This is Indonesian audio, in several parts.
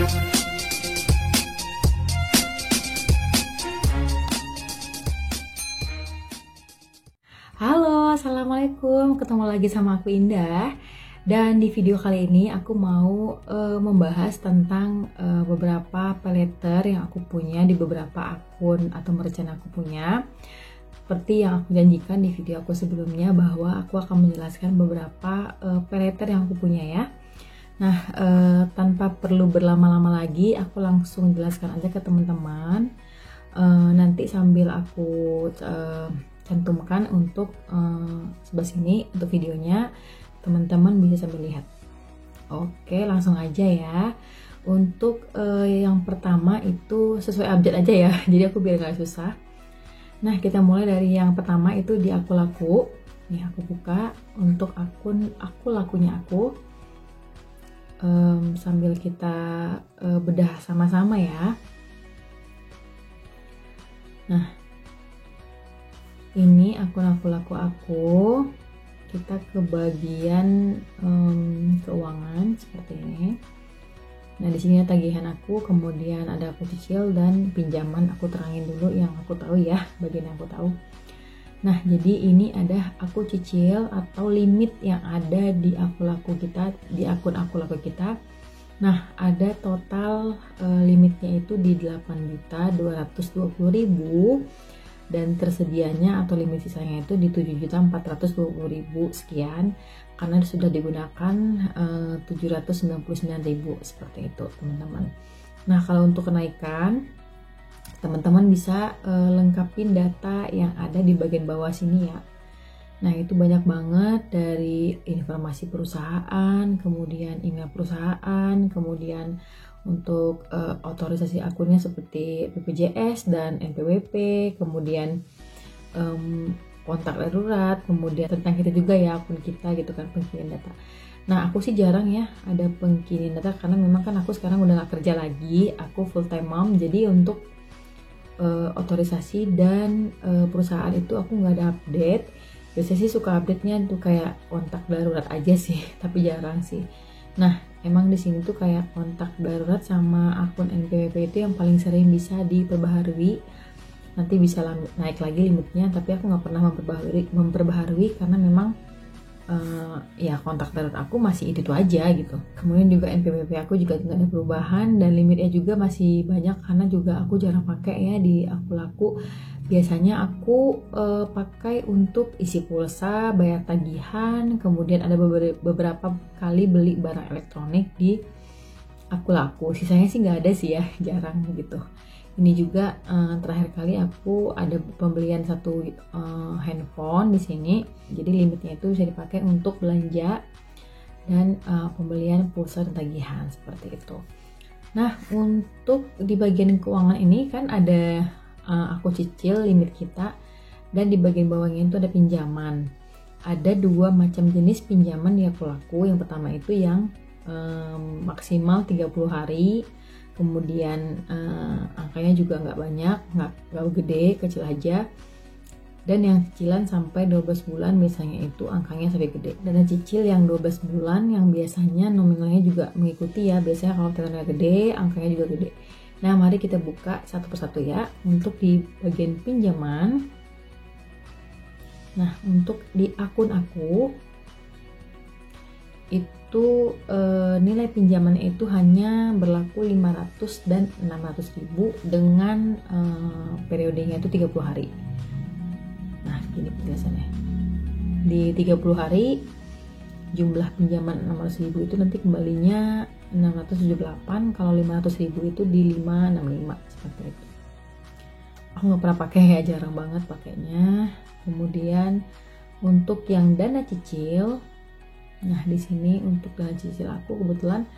Halo, assalamualaikum. Ketemu lagi sama aku Indah. Dan di video kali ini aku mau membahas tentang beberapa paylater yang aku punya di beberapa akun atau merchant aku punya. Seperti yang aku janjikan di video aku sebelumnya bahwa aku akan menjelaskan beberapa paylater yang aku punya ya. Nah, tanpa perlu berlama-lama lagi, aku langsung jelaskan aja ke teman-teman. Nanti sambil aku cantumkan untuk sebelah sini untuk videonya, teman-teman bisa sambil lihat. Oke, langsung aja ya. Untuk yang pertama itu sesuai update aja ya, jadi aku biar gak susah. Nah, kita mulai dari yang pertama itu di Aku Laku. Nih aku buka untuk akun Aku Lakunya aku. Sambil kita bedah sama-sama ya. Nah, ini akun Aku Laku aku. Kita ke bagian keuangan seperti ini. Nah, di sini ada tagihan aku, kemudian ada aku cicil dan pinjaman. Aku terangin dulu yang aku tahu ya, bagian yang aku tahu. Nah, jadi ini ada aku cicil atau limit yang ada di Aku Laku kita, di akun Aku Laku kita. Nah, ada total limitnya itu di 8.220.000 dan tersedianya atau limit sisanya itu di 7.420.000 sekian, karena sudah digunakan 799.000 seperti itu teman-teman. Nah, kalau untuk kenaikan teman-teman bisa lengkapin data yang ada di bagian bawah sini ya. Nah, itu banyak banget dari informasi perusahaan, kemudian email perusahaan, kemudian untuk otorisasi akunnya seperti BPJS dan NPWP, kemudian kontak darurat, kemudian tentang kita juga ya, akun kita gitu kan, pengkiriman data. Nah, aku sih jarang ya ada pengkiriman data karena memang kan aku sekarang udah gak kerja lagi, aku full time mom, jadi untuk otorisasi dan perusahaan itu aku nggak ada update. Biasanya sih suka update-nya tuh kayak kontak darurat aja sih, tapi jarang sih. Nah, emang di sini tuh kayak kontak darurat sama akun NPWP itu yang paling sering bisa diperbaharui. Nanti bisa naik lagi limitnya, tapi aku nggak pernah memperbaharui karena memang ya kontak darurat aku masih itu aja gitu. Kemudian juga NPWP aku juga nggak ada perubahan dan limitnya juga masih banyak karena juga aku jarang pakai ya di Aku Laku. Biasanya aku pakai untuk isi pulsa, bayar tagihan, kemudian ada beberapa kali beli barang elektronik di Aku Laku. Sisanya sih nggak ada sih ya, jarang gitu. Ini juga terakhir kali aku ada pembelian satu handphone di sini. Jadi limitnya itu bisa dipakai untuk belanja dan pembelian pulsa dan tagihan seperti itu. Nah, untuk di bagian keuangan ini kan ada aku cicil limit kita, dan di bagian bawahnya itu ada pinjaman. Ada dua macam jenis pinjaman di Aku Laku. Yang pertama itu yang maksimal 30 hari. Kemudian angkanya juga nggak banyak, nggak gede, kecil aja. Dan yang cicilan sampai 12 bulan biasanya itu angkanya sampai gede. Dan cicil yang 12 bulan yang biasanya nominalnya juga mengikuti ya. Biasanya kalau tenornya gede, angkanya juga gede. Nah, mari kita buka satu persatu ya. Untuk di bagian pinjaman. Nah, untuk di akun aku itu nilai pinjaman itu hanya berlaku 500 dan 600.000 dengan periodenya itu 30 hari. Nah, gini penjelasannya. Di 30 hari jumlah pinjaman 600.000 itu nanti kembalinya 678, kalau 500.000 itu di 565 seperti itu. Aku nggak pernah pakai ya, jarang banget pakainya. Kemudian untuk yang dana cicil, nah di sini untuk dana cicil aku kebetulan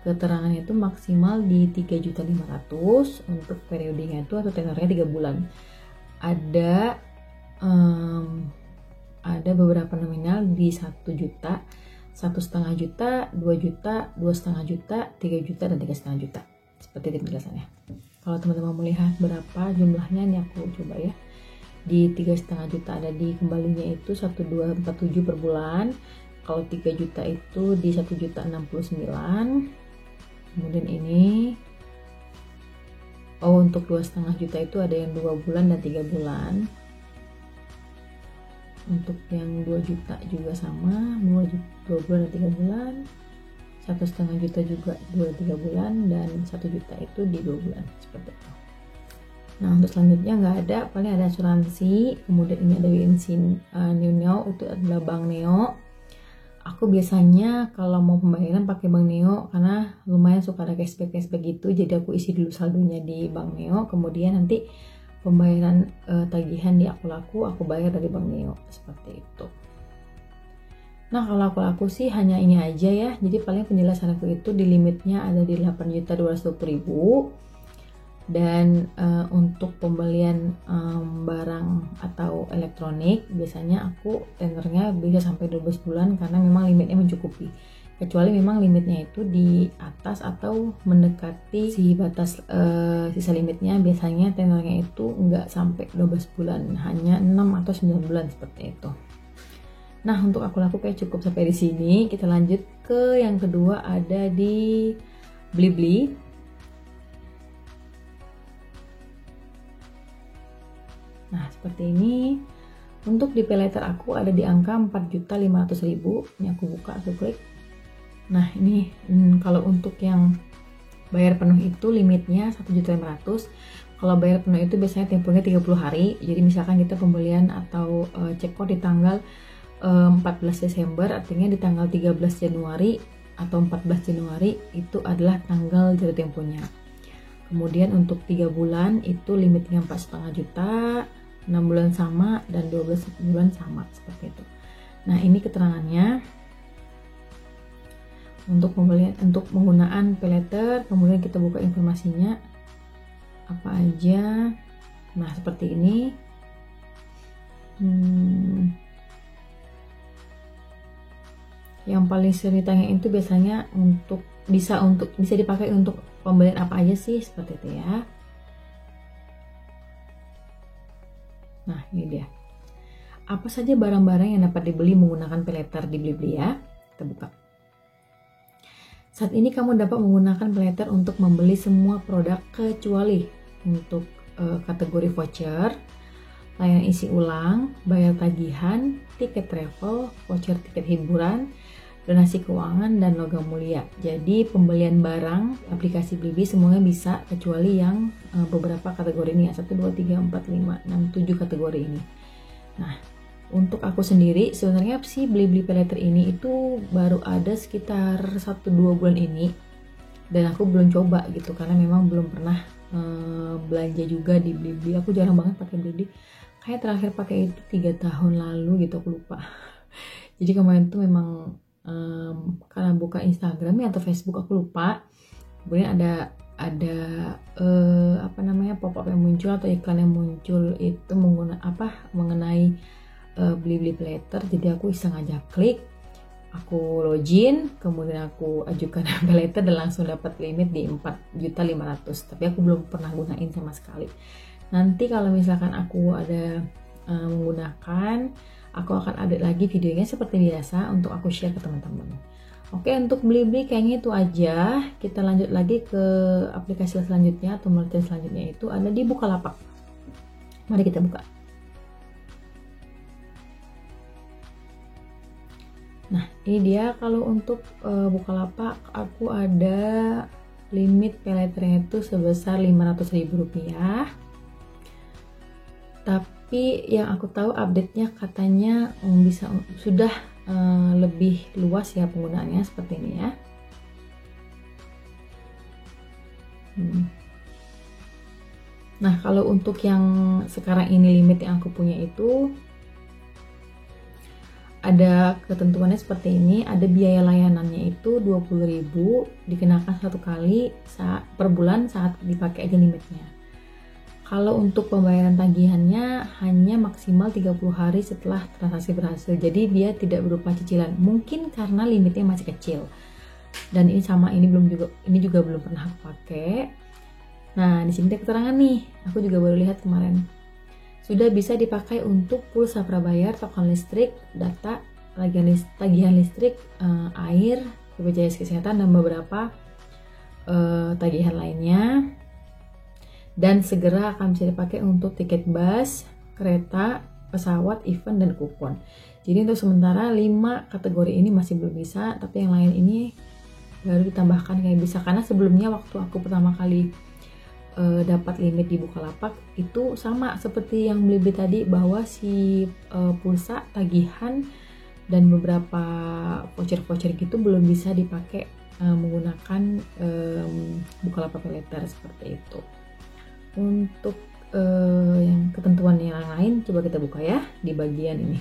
keterangannya itu maksimal di 3.500.000 untuk periodenya itu atau tenornya 3 bulan. Ada beberapa nominal di 1 juta, 1,5 juta, 2 juta, 2,5 juta, 3 juta, dan 3,5 juta. Seperti itu penjelasannya. Kalau teman-teman melihat berapa jumlahnya, ini aku coba ya. Di 3,5 juta ada di kembalinya itu 1,247 per bulan. Kalau 3 juta itu di 1.069. Kemudian ini, oh untuk 2,5 juta itu ada yang 2 bulan dan 3 bulan. Untuk yang 2 juta juga sama, 2 bulan dan 3 bulan. 1,5 juta juga 2-3 bulan, dan 1 juta itu di 2 bulan, seperti itu. Nah untuk selanjutnya nggak ada, paling ada asuransi. Kemudian ini ada bensin New Neo, itu adalah Bank Neo. Aku biasanya kalau mau pembayaran pakai Bank Neo karena lumayan suka ada cashback gitu, jadi aku isi dulu saldonya di Bank Neo, kemudian nanti pembayaran tagihan di Aku Laku aku bayar dari Bank Neo, seperti itu. Nah kalau Aku Laku sih hanya ini aja ya, jadi paling penjelasan aku itu di limitnya ada di 8.220.000. Dan untuk pembelian barang atau elektronik biasanya aku tenornya bisa sampai 12 bulan karena memang limitnya mencukupi, kecuali memang limitnya itu di atas atau mendekati si batas sisa limitnya, biasanya tenornya itu nggak sampai 12 bulan, hanya 6 atau 9 bulan seperti itu. Nah untuk Aku Laku kayak cukup sampai di sini. Kita lanjut ke yang kedua, ada di Blibli. Nah seperti ini. Untuk di paylater aku ada di angka 4.500.000. Ini aku buka, aku klik. Nah ini kalau untuk yang bayar penuh itu limitnya 1.500.000. Kalau bayar penuh itu biasanya temponya 30 hari. Jadi misalkan kita pembelian atau check-out di tanggal 14 Desember, artinya di tanggal 13 Januari atau 14 Januari itu adalah tanggal jatuh temponya. Kemudian untuk 3 bulan itu limitnya 4,5 juta, 6 bulan sama, dan 12 bulan sama, seperti itu. Nah ini keterangannya untuk pembelian, untuk penggunaan paylater. Kemudian kita buka informasinya apa aja. Nah seperti ini. Yang paling sering ditanyain itu biasanya bisa dipakai untuk pembelian apa aja sih, seperti itu ya. Nah ini dia, apa saja barang-barang yang dapat dibeli menggunakan paylater di Blibli ya. Kita buka. Saat ini kamu dapat menggunakan paylater untuk membeli semua produk kecuali untuk kategori voucher, layanan isi ulang, bayar tagihan, tiket travel, voucher tiket hiburan, donasi keuangan, dan logam mulia. Jadi pembelian barang aplikasi Blibli semuanya bisa, kecuali yang beberapa kategori ini ya, 1, 2, 3, 4, 5, 6, 7 kategori ini. Nah untuk aku sendiri sebenarnya sih Blibli paylater ini itu baru ada sekitar 1-2 bulan ini, dan aku belum coba gitu karena memang belum pernah belanja juga di Blibli. Aku jarang banget pakai Blibli, kayak terakhir pakai itu 3 tahun lalu gitu, aku lupa. Jadi kemarin tuh memang karena buka Instagram atau Facebook aku lupa, kemudian ada pop-up yang muncul atau iklan yang muncul itu mengenai Blibli paylater. Jadi aku iseng aja klik, aku login, kemudian aku ajukan paylater dan langsung dapat limit di 4.500.000. Tapi aku belum pernah gunain sama sekali. Nanti kalau misalkan aku ada menggunakan, aku akan update lagi videonya seperti biasa untuk aku share ke teman-teman. Oke, untuk Blibli kayaknya itu aja. Kita lanjut lagi ke aplikasi selanjutnya atau merchant selanjutnya, itu ada di Bukalapak. Mari kita buka. Nah ini dia, kalau untuk Bukalapak aku ada limit paylaternya itu sebesar Rp500.000. Tapi yang aku tahu update-nya katanya sudah lebih luas ya penggunaannya, seperti ini ya. Nah kalau untuk yang sekarang ini limit yang aku punya itu ada ketentuannya seperti ini. Ada biaya layanannya itu 20.000 dikenakan 1 kali per bulan saat dipakai aja limitnya. Kalau untuk pembayaran tagihannya hanya maksimal 30 hari setelah transaksi berhasil. Jadi dia tidak berupa cicilan. Mungkin karena limitnya masih kecil. Dan ini juga belum pernah aku pakai. Nah, di sini keterangan nih. Aku juga baru lihat kemarin. Sudah bisa dipakai untuk pulsa prabayar, token listrik, data, tagihan listrik, air, BPJS Kesehatan, dan beberapa tagihan lainnya, dan segera akan bisa dipakai untuk tiket bus, kereta, pesawat, event, dan kupon. Jadi untuk sementara 5 kategori ini masih belum bisa, tapi yang lain ini baru ditambahkan kayak bisa, karena sebelumnya waktu aku pertama kali dapat limit di Bukalapak itu sama seperti yang beli tadi, bahwa si pulsa, tagihan, dan beberapa voucher-voucher gitu belum bisa dipakai menggunakan Bukalapak Pay Later seperti itu. Untuk yang ketentuan yang lain coba kita buka ya di bagian ini,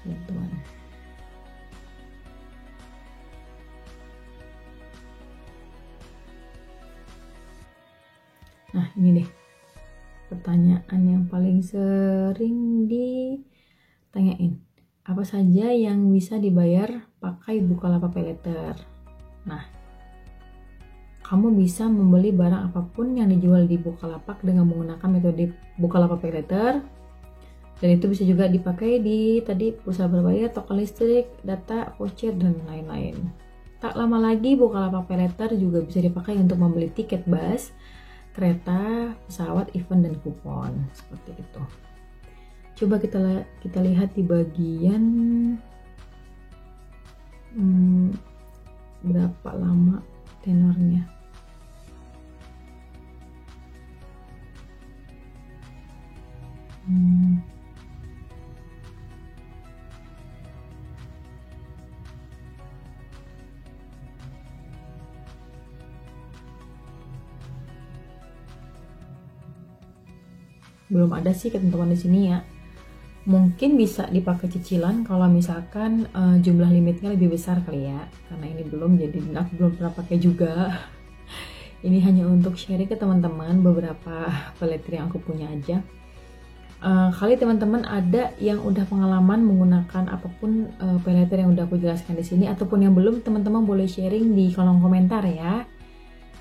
ketentuan. Nah ini deh pertanyaan yang paling sering ditanyain, apa saja yang bisa dibayar pakai Bukalapak Pay Later. Nah, kamu bisa membeli barang apapun yang dijual di Bukalapak dengan menggunakan metode Bukalapak Pay Later, dan itu bisa juga dipakai di tadi pulsa berbayar, token listrik, data, voucher, dan lain-lain. Tak lama lagi Bukalapak Pay Later juga bisa dipakai untuk membeli tiket bus, kereta, pesawat, event, dan kupon seperti itu. Coba kita lihat di bagian berapa lama tenornya. Belum ada sih ketentuan di sini ya. Mungkin bisa dipakai cicilan kalau misalkan jumlah limitnya lebih besar kali ya. Karena ini belum, jadi aku belum pernah pakai juga. Ini hanya untuk sharing ke teman-teman beberapa pay later yang aku punya aja. Kali teman-teman ada yang udah pengalaman menggunakan apapun pay later yang udah aku jelaskan di sini, ataupun yang belum, teman-teman boleh sharing di kolom komentar ya.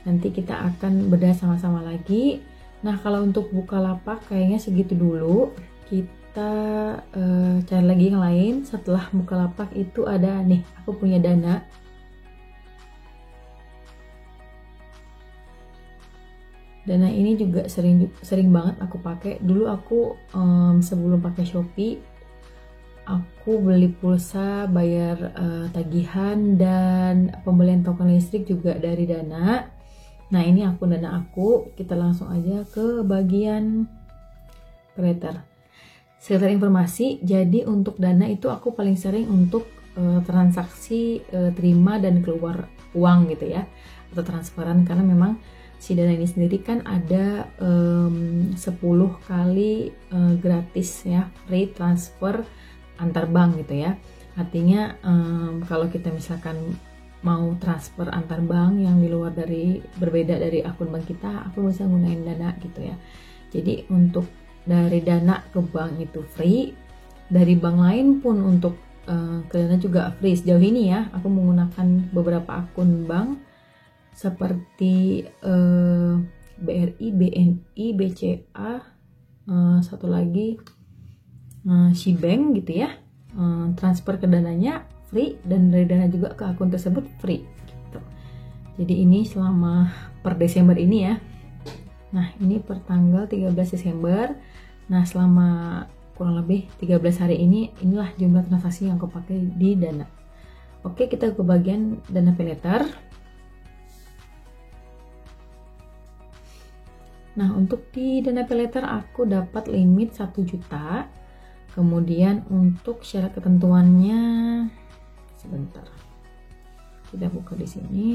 Nanti kita akan bedah sama-sama lagi. Nah, kalau untuk Bukalapak kayaknya segitu dulu. Kita cari lagi yang lain. Setelah Bukalapak itu ada nih, aku punya Dana. Dana ini juga sering banget aku pakai. Dulu aku sebelum pakai Shopee, aku beli pulsa, bayar tagihan, dan pembelian token listrik juga dari Dana. Nah, ini akun Dana aku. Kita langsung aja ke bagian pay later. Sekedar informasi, jadi untuk Dana itu aku paling sering untuk transaksi terima dan keluar uang gitu ya, atau transferan, karena memang si Dana ini sendiri kan ada 10 kali gratis ya, free transfer antar bank gitu ya. Artinya kalau kita misalkan mau transfer antar bank yang di luar dari, berbeda dari akun bank kita, aku bisa gunain Dana gitu ya. Jadi untuk dari Dana ke bank itu free, dari bank lain pun untuk ke Dana juga free. Sejauh ini ya, aku menggunakan beberapa akun bank seperti BRI, BNI, BCA, satu lagi Shbank gitu ya. Transfer ke Dananya free, dan dari Dana juga ke akun tersebut free gitu. Jadi ini selama per Desember ini ya. Nah, ini per tanggal 13 Desember. Nah, selama kurang lebih 13 hari ini, inilah jumlah transaksi yang aku pakai di Dana. Oke, kita ke bagian Dana Pay Later. Nah, untuk di Dana Pay Later aku dapat limit 1 juta. Kemudian untuk syarat ketentuannya, sebentar, kita buka di sini.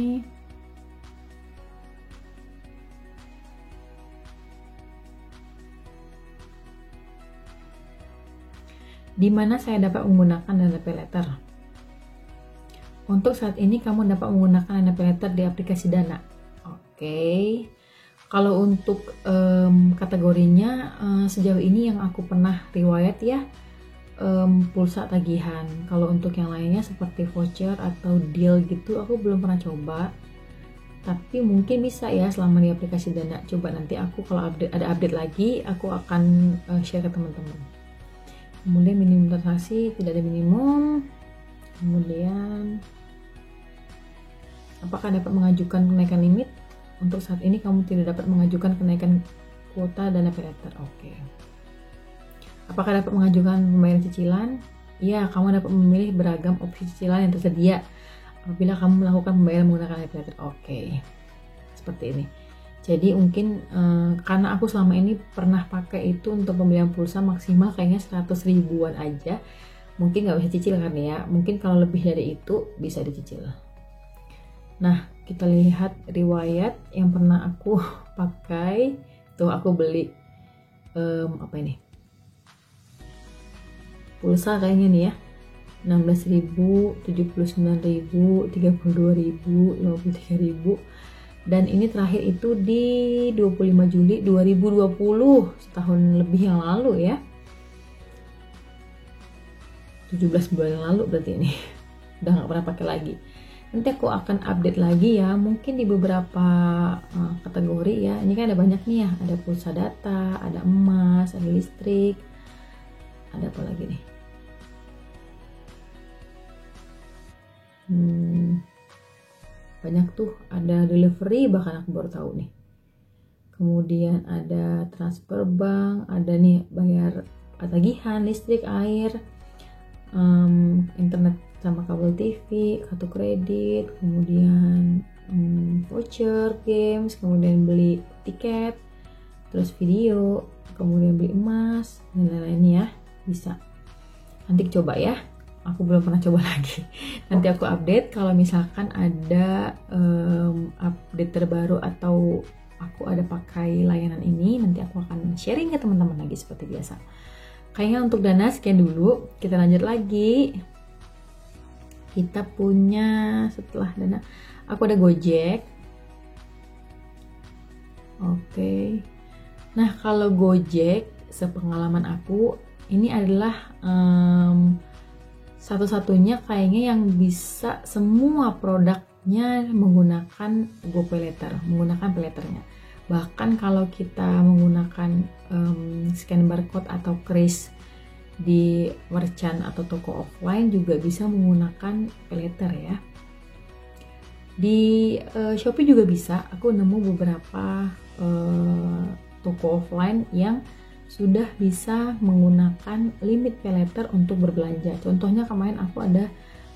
Di mana saya dapat menggunakan Dana Pay Later? Untuk saat ini kamu dapat menggunakan Dana Pay Later di aplikasi Dana. Oke. Kalau untuk kategorinya sejauh ini yang aku pernah riwayat ya, pulsa tagihan. Kalau untuk yang lainnya seperti voucher atau deal gitu aku belum pernah coba, tapi mungkin bisa ya selama di aplikasi Dana. Coba nanti aku kalau ada update lagi aku akan share ke teman-teman. Kemudian minimum transaksi tidak ada minimum. Kemudian Apakah dapat mengajukan kenaikan limit? Untuk saat ini kamu tidak dapat mengajukan kenaikan kuota dana paylater. Oke. Apakah dapat mengajukan pembayaran cicilan? Ya, kamu dapat memilih beragam opsi cicilan yang tersedia apabila kamu melakukan pembayaran menggunakan paylater. Oke. Seperti ini. Jadi mungkin karena aku selama ini pernah pakai itu untuk pembelian pulsa maksimal kayaknya 100 ribuan aja. Mungkin nggak bisa cicil kan ya. Mungkin kalau lebih dari itu bisa dicicil. Nah, kita lihat riwayat yang pernah aku pakai. Tuh aku beli apa ini? Pulsa kayaknya nih ya. 16.000, 79.000, 32.000, 53.000. Dan ini terakhir itu di 25 Juli 2020, setahun lebih yang lalu ya. 17 bulan yang lalu berarti ini. Udah gak pernah pakai lagi. Nanti aku akan update lagi ya, mungkin di beberapa kategori ya. Ini kan ada banyak nih ya, ada pulsa data, ada emas, ada listrik, ada apa lagi nih? Banyak tuh, ada delivery bahkan aku baru tahu nih. Kemudian ada transfer bank, ada nih bayar tagihan listrik, air, internet sama kabel TV, kartu kredit, kemudian voucher, games, kemudian beli tiket, terus video, kemudian beli emas, dan lain-lainnya ya, bisa. Nanti coba ya, aku belum pernah coba lagi. Nanti aku update kalau misalkan ada update terbaru atau aku ada pakai layanan ini, nanti aku akan sharing ke teman-teman lagi seperti biasa. Kayaknya untuk dana sekian dulu, kita lanjut lagi. Kita punya setelah dana, aku ada Gojek. Oke. Nah, kalau Gojek, sepengalaman aku, ini adalah satu-satunya kayaknya yang bisa semua produknya menggunakan GoPayLater, menggunakan paylaternya. Bahkan kalau kita menggunakan scan barcode atau kris di merchant atau toko offline juga bisa menggunakan paylater ya. Di Shopee juga bisa. Aku nemu beberapa toko offline yang sudah bisa menggunakan limit paylater untuk berbelanja. Contohnya kemarin aku ada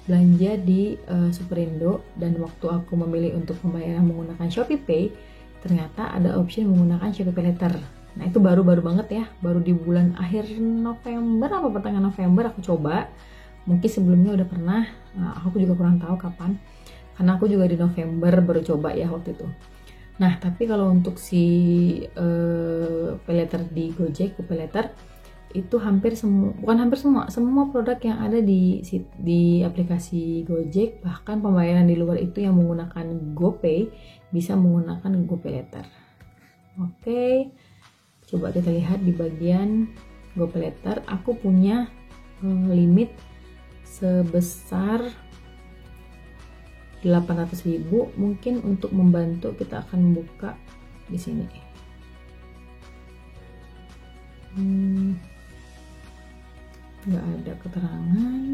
belanja di Superindo, dan waktu aku memilih untuk pembayaran menggunakan Shopee Pay, ternyata ada opsi menggunakan Shopee paylater. Nah itu baru-baru banget ya, baru di bulan akhir November apa pertengahan November aku coba. Mungkin sebelumnya udah pernah, aku juga kurang tahu kapan, karena aku juga di November baru coba ya waktu itu. Nah tapi kalau untuk si paylater di Gojek, GoPayLater, itu hampir semua, bukan hampir semua produk yang ada di aplikasi Gojek, bahkan pembayaran di luar itu yang menggunakan GoPay bisa menggunakan GoPayLater. Oke. Coba kita lihat di bagian GoPayLater, aku punya limit sebesar 800.000. Mungkin untuk membantu kita akan buka di sini. Nggak ada keterangan.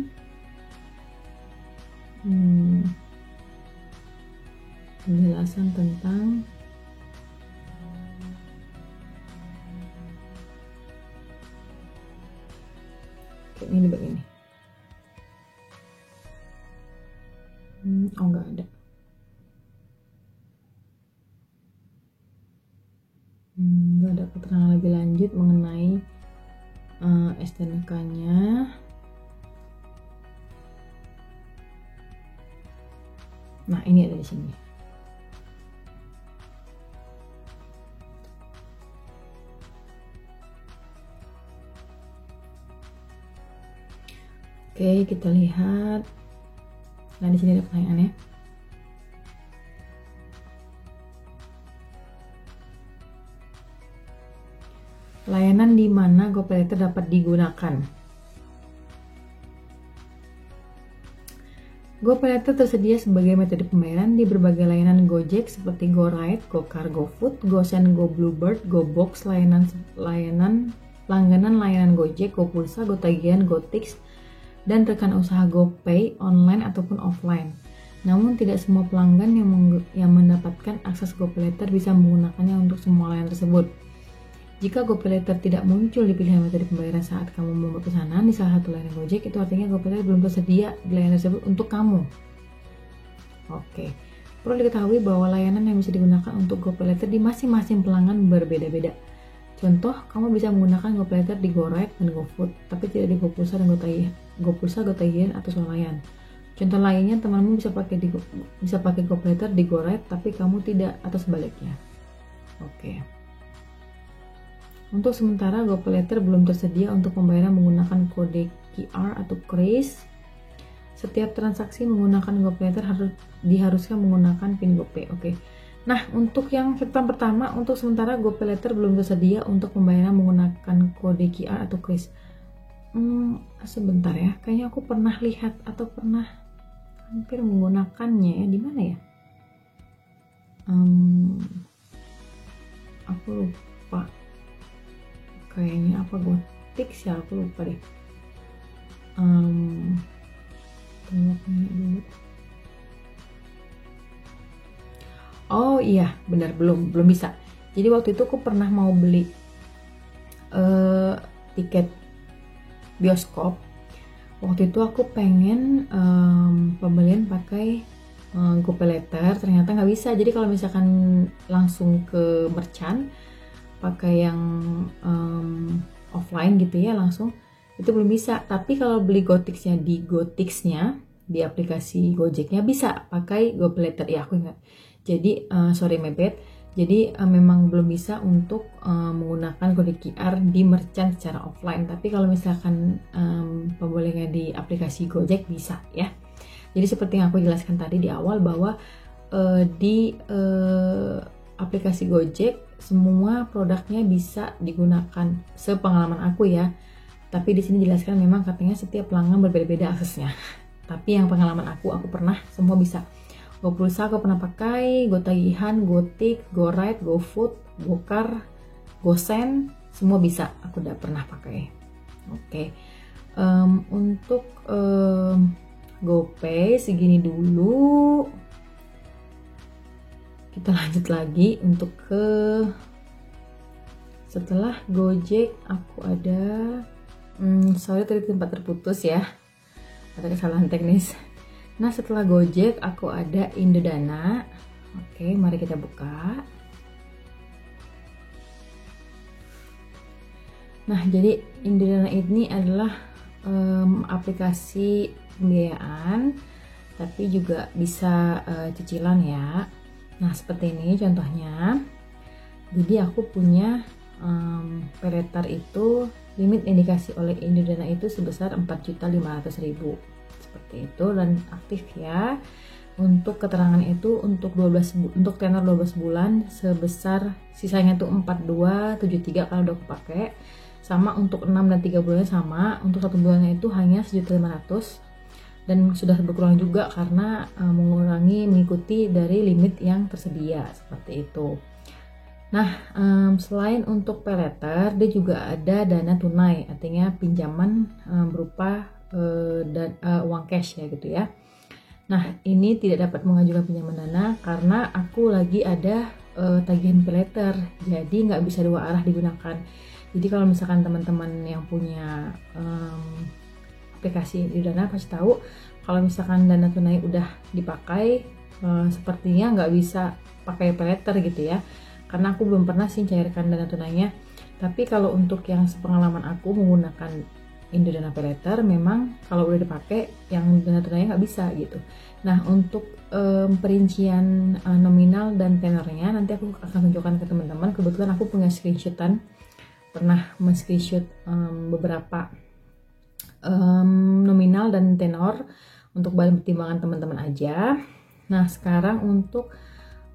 Penjelasan tentang ini begini. Oh nggak ada. Nggak ada keterangan lebih lanjut mengenai STNK-nya. Nah ini ada di sini. Oke, kita lihat. Nah, di sini ada pertanyaannya. Layanan di mana GoPayLater dapat digunakan? GoPayLater tersedia sebagai metode pembayaran di berbagai layanan Gojek seperti GoRide, GoCar, GoFood, GoSend, GoBluebird, GoBox, langganan layanan Gojek, GoPulsa, GoTagihan, GoTix, dan rekan usaha GoPay online ataupun offline. Namun tidak semua pelanggan yang mendapatkan akses GoPayLater bisa menggunakannya untuk semua layanan tersebut. Jika GoPayLater tidak muncul di pilihan metode pembayaran saat kamu membuat pesanan di salah satu layanan Gojek, itu artinya GoPayLater belum tersedia di layanan tersebut untuk kamu. Oke, perlu diketahui bahwa layanan yang bisa digunakan untuk GoPayLater di masing-masing pelanggan berbeda-beda. Contoh, kamu bisa menggunakan GoPayLater di GoRide dan GoFood, tapi tidak di GoPulsa dan GoTagihan atau Swalayan. Contoh lainnya, temanmu bisa pakai GoPayLater di GoRide, tapi kamu tidak, atau sebaliknya. Oke. Untuk sementara, GoPayLater belum tersedia untuk pembayaran menggunakan kode QR atau kris. Setiap transaksi menggunakan GoPayLater diharuskan menggunakan PIN GoPay. Oke. Nah, untuk yang catatan pertama, untuk sementara GoPayLater belum tersedia untuk pembayaran menggunakan kode QR atau kris. Sebentar ya, kayaknya aku pernah lihat atau pernah hampir menggunakannya ya, di mana ya? Aku lupa. Kayaknya apa GoTix ya, aku lupa deh. Oh iya, benar, belum bisa. Jadi waktu itu aku pernah mau beli tiket bioskop. Waktu itu aku pengen pembelian pakai GoPayLater, ternyata nggak bisa. Jadi kalau misalkan langsung ke merchant pakai yang offline gitu ya, langsung itu belum bisa. Tapi kalau beli GoTix-nya di aplikasi Gojeknya bisa pakai GoPayLater ya, aku ingat. Jadi sorry my bad. Jadi memang belum bisa untuk menggunakan kode QR di merchant secara offline. Tapi kalau misalkan pembolehannya di aplikasi Gojek bisa ya. Jadi seperti yang aku jelaskan tadi di awal bahwa di aplikasi Gojek semua produknya bisa digunakan, sepengalaman aku ya. Tapi di sini jelaskan memang katanya setiap pelanggan berbeda-beda aksesnya. Tapi yang pengalaman aku pernah semua bisa. GoPulsa aku pernah pakai, GoTagihan, GoTik, GoRide, GoFood, GoCar, GoSend, semua bisa. Aku udah pernah pakai. Oke. Untuk GoPay segini dulu. Kita lanjut lagi untuk setelah Gojek aku ada sorry tadi tempat terputus ya, ada kesalahan teknis. Nah, setelah Gojek aku ada Indodana. Oke, mari kita buka. Nah, jadi Indodana ini adalah aplikasi pembiayaan, tapi juga bisa cicilan ya. Nah, seperti ini contohnya. Jadi aku punya PayLater itu limit yang dikasih oleh Indodana itu sebesar 4.500.000. Seperti itu, dan aktif ya. Untuk keterangan itu untuk tenor 12 bulan sebesar sisanya tuh 4273 kalau udah aku pakai. Sama untuk 6 dan 3 bulannya sama. Untuk 1 bulannya itu hanya 1.500.000 dan sudah berkurang juga karena mengikuti dari limit yang tersedia seperti itu. Nah, selain untuk PayLater, dia juga ada dana tunai, artinya pinjaman berupa uang cash ya gitu ya. Nah, ini tidak dapat mengajukan pinjaman dana karena aku lagi ada tagihan PayLater, jadi nggak bisa dua arah digunakan. Jadi kalau misalkan teman-teman yang punya aplikasi Indodana pasti tahu kalau misalkan dana tunai udah dipakai, sepertinya nggak bisa pakai PayLater gitu ya. Karena aku belum pernah sih cairkan dana tunainya. Tapi kalau untuk yang sepengalaman aku menggunakan Indodana PayLater, memang kalau udah dipakai yang dana tunainya nggak bisa gitu. Nah, untuk perincian nominal dan tenornya nanti aku akan tunjukkan ke teman-teman. Kebetulan aku punya screenshotan, pernah men-screenshot beberapa nominal dan tenor untuk bahan pertimbangan teman-teman aja. Nah, sekarang untuk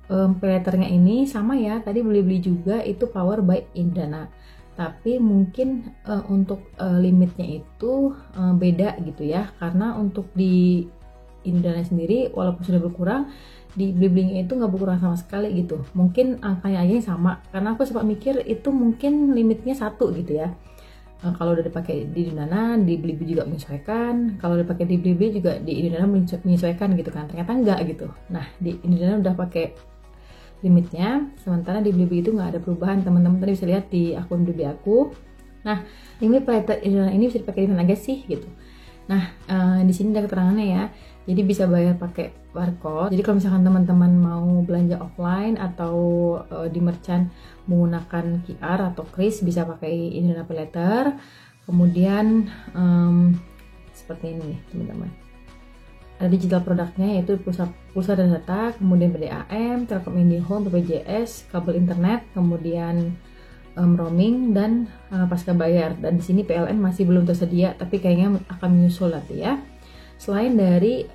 PayLaternya ini sama ya, tadi beli-beli juga itu Power by Indodana. Tapi mungkin untuk limitnya itu beda gitu ya, karena untuk di Indodana sendiri walaupun sudah berkurang, di beli-belinya itu nggak berkurang sama sekali gitu. Mungkin angkanya aja yang sama, karena aku sempat mikir itu mungkin limitnya 1 gitu ya. Kalau udah dipakai di Indodana, di Blibli juga menyesuaikan. Kalau dipakai di Blibli juga di Indodana menyesuaikan gitu kan. Ternyata enggak gitu. Nah, di Indodana udah pakai limitnya, sementara di Blibli itu nggak ada perubahan. Teman-teman tadi bisa lihat di akun Blibli aku. Nah, limit peleter Indodana ini bisa dipakai di mana aja sih gitu. Nah, di sini ada keterangannya ya. Jadi bisa bayar pakai barcode. Jadi kalau misalkan teman-teman mau belanja offline atau di merchant menggunakan QR atau kris, bisa pakai Indodana Paylater. Kemudian seperti ini nih teman-teman. Ada digital produknya yaitu pulsa dan data, kemudian PDAM, Telkom IndiHome, BPJS, kabel internet, kemudian roaming dan pasca bayar. Dan di sini PLN masih belum tersedia, tapi kayaknya akan menyusul nanti ya. Selain dari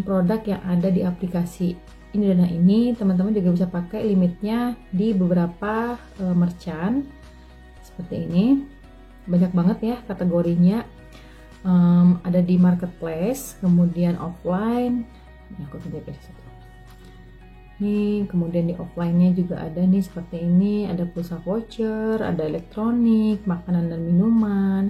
produk yang ada di aplikasi Indodana ini, teman-teman juga bisa pakai limitnya di beberapa merchant seperti ini. Banyak banget ya kategorinya. Ada di marketplace, kemudian offline. Ini aku pilih satu. Nih, kemudian di offline-nya juga ada nih seperti ini, ada pulsa voucher, ada elektronik, makanan dan minuman,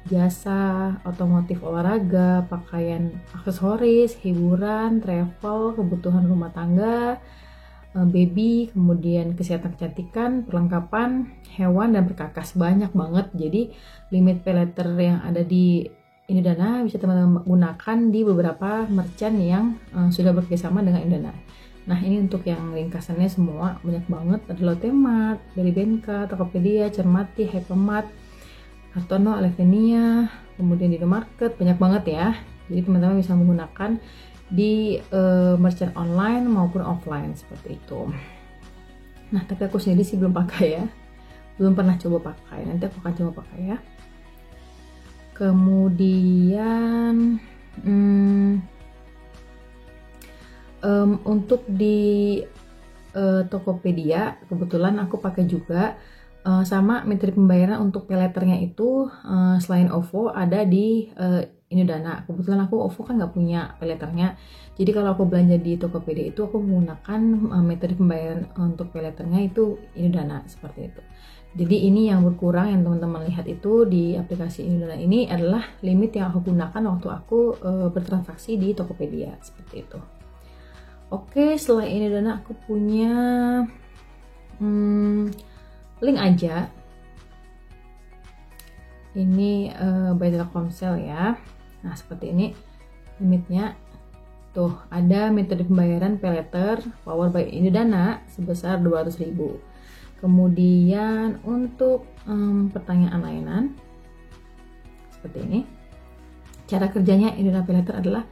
jasa, otomotif olahraga, pakaian aksesoris, hiburan, travel, kebutuhan rumah tangga, baby, kemudian kesehatan kecantikan, perlengkapan, hewan dan perkakas. Banyak banget. Jadi limit paylater yang ada di Indodana bisa teman-teman gunakan di beberapa merchant yang sudah bekerjasama dengan Indodana. Nah, ini untuk yang ringkasannya semua banyak banget. Ada Lotte-Mart, Berlibenka, Tokopedia, Cermati, Hypermart, Hartono, Alevenia, kemudian di Market, banyak banget ya. Jadi teman-teman bisa menggunakan di merchant online maupun offline seperti itu. Nah, tapi aku sendiri sih belum pakai ya, belum pernah coba pakai. Nanti aku akan coba pakai ya. Kemudian untuk di Tokopedia kebetulan aku pakai juga sama metode pembayaran untuk paylaternya itu selain OVO ada di Indodana. Kebetulan aku OVO kan nggak punya paylaternya, jadi kalau aku belanja di Tokopedia itu aku menggunakan metode pembayaran untuk paylaternya itu Indodana seperti itu. Jadi ini yang berkurang yang teman-teman lihat itu di aplikasi Indodana ini adalah limit yang aku gunakan waktu aku bertransaksi di Tokopedia seperti itu. Oke, setelah Indodana aku punya link aja. Ini by Telkomsel ya. Nah, seperti ini limitnya. Tuh, ada metode pembayaran paylater power by Indodana sebesar 200.000. Kemudian untuk pertanyaan layanan seperti ini. Cara kerjanya Indodana Paylater adalah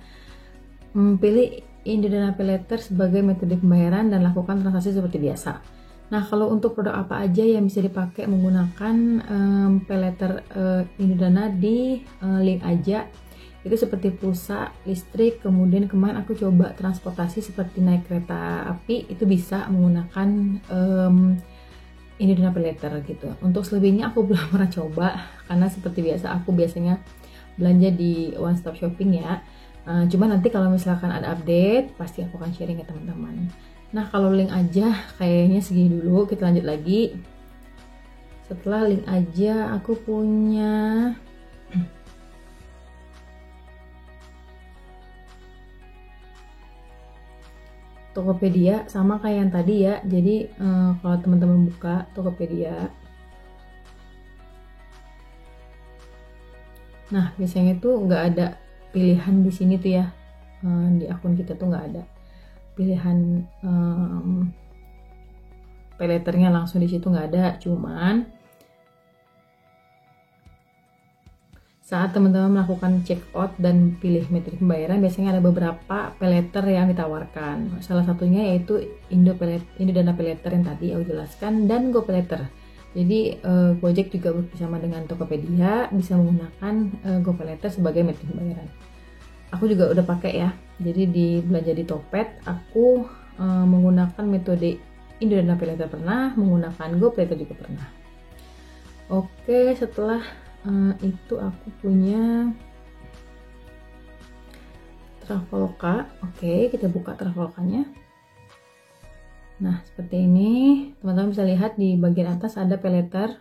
pilih Indodana Paylater sebagai metode pembayaran dan lakukan transaksi seperti biasa. Nah, kalau untuk produk apa aja yang bisa dipakai menggunakan paylater Indodana di link aja, itu seperti pulsa, listrik, kemudian kemarin aku coba transportasi seperti naik kereta api, itu bisa menggunakan Indodana Paylater gitu. Untuk selebihnya aku belum pernah coba, karena seperti biasa aku biasanya belanja di One Stop Shopping ya. Cuma nanti kalau misalkan ada update pasti aku akan sharing ke teman-teman. Nah, kalau link aja kayaknya segini dulu, kita lanjut lagi. Setelah link aja aku punya Tokopedia, sama kayak yang tadi ya. Jadi kalau teman-teman buka Tokopedia, nah biasanya tuh nggak ada pilihan di sini tuh ya, di akun kita tuh nggak ada pilihan paylaternya langsung di situ, nggak ada. Cuman saat teman-teman melakukan check out dan pilih metode pembayaran, biasanya ada beberapa paylater yang ditawarkan. Salah satunya yaitu Indodana Paylater yang tadi aku jelaskan, dan GoPaylater. Jadi Gojek juga bersama dengan Tokopedia bisa menggunakan GoPaylater sebagai metode pembayaran. Aku juga udah pakai ya. Jadi di belanja di Topet aku menggunakan metode Indodana Paylater pernah, menggunakan GoPaylater juga pernah. Oke, setelah itu aku punya Traveloka. Oke, kita buka Travelokanya. Nah, seperti ini. Teman-teman bisa lihat di bagian atas ada paylater.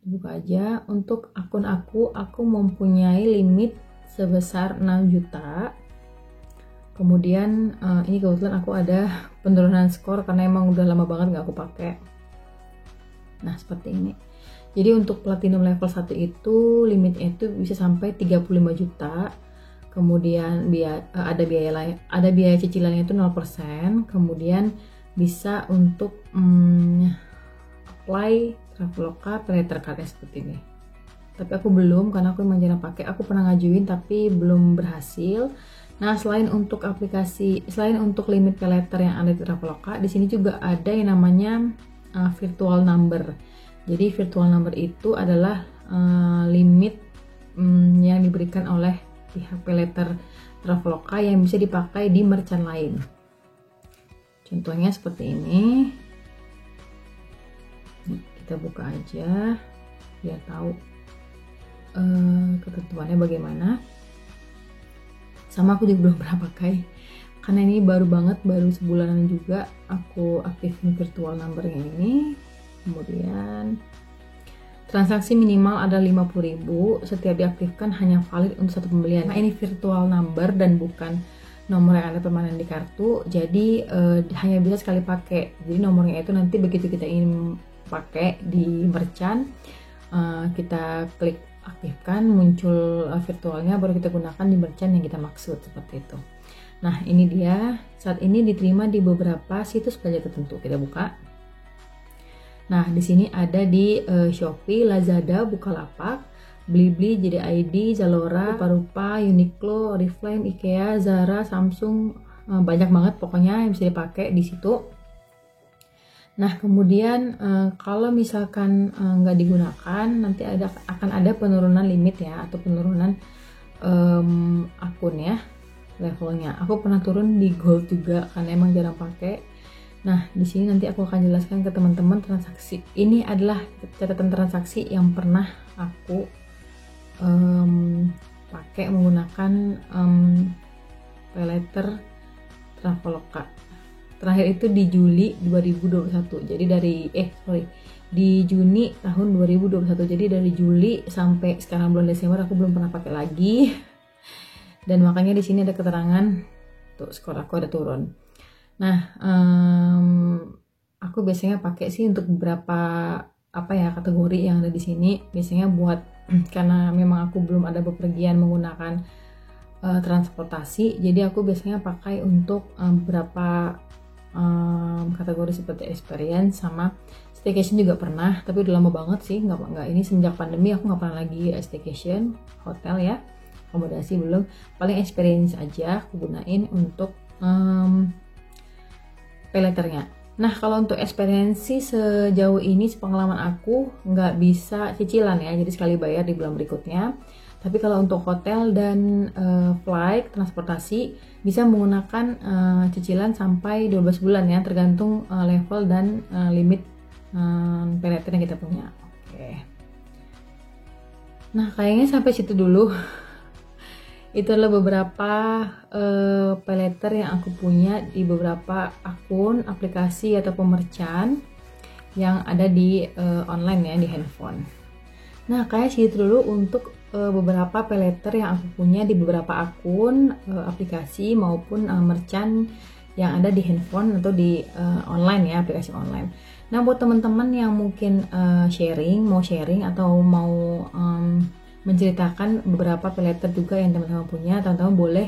Di buka aja. Untuk akun aku mempunyai limit sebesar 6 juta. Kemudian ini kebetulan aku ada penurunan skor karena emang udah lama banget nggak aku pakai. Nah seperti ini. Jadi untuk platinum level 1 itu limitnya itu bisa sampai 35 juta. Kemudian ada biaya cicilannya itu 0%. Kemudian bisa untuk apply Traveloka Paylater card seperti ini. Tapi aku belum karena aku emang jarang pakai. Aku pernah ngajuin tapi belum berhasil. Nah, selain untuk limit paylater yang ada di Traveloka, di sini juga ada yang namanya virtual number. Jadi virtual number itu adalah limit yang diberikan oleh pihak paylater Traveloka yang bisa dipakai di merchant lain. Contohnya seperti ini. Kita buka aja biar tahu ketentuannya bagaimana. Sama aku juga belum pernah pakai karena ini baru sebulanan juga aku aktifin virtual numbernya ini. Kemudian transaksi minimal ada 50.000, setiap diaktifkan hanya valid untuk satu pembelian. Nah ini virtual number dan bukan nomor yang ada permanen di kartu, jadi hanya bisa sekali pakai. Jadi nomornya itu nanti begitu kita ingin pakai di merchant, kita klik aktifkan, muncul virtualnya, baru kita gunakan di merchant yang kita maksud, seperti itu. Nah ini dia, saat ini diterima di beberapa situs belanja tertentu. Kita buka. Nah di sini ada di Shopee, Lazada, Bukalapak, Blibli, JD.ID, Zalora, Rupa-Rupa, Uniqlo, Oriflame, IKEA, Zara, Samsung, banyak banget pokoknya yang bisa dipakai di situ. Nah kemudian kalau misalkan nggak digunakan, nanti akan ada penurunan limit ya, atau penurunan akun ya, levelnya. Aku pernah turun di gold juga karena emang jarang pakai. Nah di sini nanti aku akan jelaskan ke teman-teman transaksi. Ini adalah catatan transaksi yang pernah aku pakai menggunakan paylater Traveloka. Terakhir itu di Juli 2021. Jadi di Juni tahun 2021. Jadi dari Juli sampai sekarang bulan Desember aku belum pernah pakai lagi. Dan makanya di sini ada keterangan tuh skor aku ada turun. Nah, aku biasanya pakai sih untuk beberapa kategori yang ada di sini. Biasanya buat karena memang aku belum ada bepergian menggunakan transportasi, jadi aku biasanya pakai untuk beberapa kategori seperti experience sama staycation juga pernah, tapi udah lama banget sih, nggak ini semenjak pandemi aku nggak pernah lagi staycation hotel ya, akomodasi belum, paling experience aja aku gunain untuk paylaternya. Nah kalau untuk experience sejauh ini pengalaman aku nggak bisa cicilan ya, jadi sekali bayar di bulan berikutnya. Tapi kalau untuk hotel dan flight, transportasi bisa menggunakan cicilan sampai 12 bulan ya, tergantung level dan limit paylater yang kita punya. Oke. Nah kayaknya sampai situ dulu. Itu adalah beberapa paylater yang aku punya di beberapa akun, aplikasi atau merchant yang ada di online ya, di handphone. Nah kayak segitu dulu untuk beberapa paylater yang aku punya di beberapa akun, aplikasi maupun merchant yang ada di handphone atau di online ya, aplikasi online. Nah buat teman-teman yang mungkin mau sharing atau mau menceritakan beberapa paylater juga yang teman-teman punya, teman-teman boleh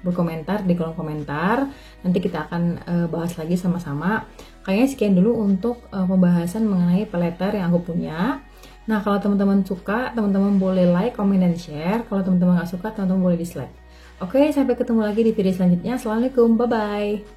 berkomentar di kolom komentar. Nanti kita akan bahas lagi sama-sama. Kayaknya sekian dulu untuk pembahasan mengenai paylater yang aku punya. Nah kalau teman-teman suka, teman-teman boleh like, comment, dan share. Kalau teman-teman nggak suka, teman-teman boleh dislike. Oke, sampai ketemu lagi di video selanjutnya. Assalamualaikum, bye-bye.